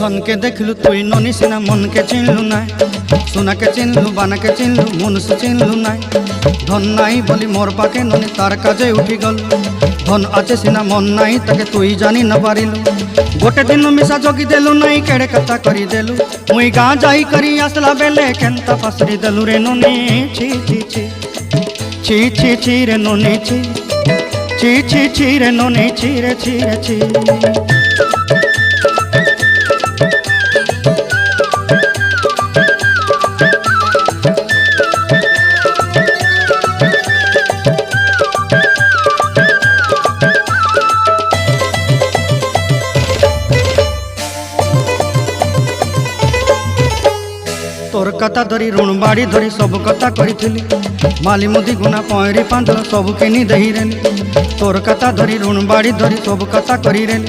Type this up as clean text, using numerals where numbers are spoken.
धन के देखलु तुई ननी सिना मन के चिन्हलु नाय सोना के चिन्हलु बाना के चिन्हलु मनुष्य चिन्हलु नाय धन नाई बोली मोर पाके ननी तार काजे उठी गल धन आचे सिना मन नाई ताके तुई जानी न पारिलु गोटे दिन मिसा जोगी देलु नाई केड़े कथा करी देलु मुई गाँ जाई करी आसला बेले केंता फासरी देलु रे ननी छी छी छी छी छी छी रे ननी छी छी छी छी रे ननी छी रे छी रे छी। तोर कथा धरी ऋण बाड़ी धरी सब कथा करी माली मुदी गुना पहरी पांदर सब किनी दही रेली तोर कथा धरी ऋण बाड़ी धरी सब कथा करी रेली।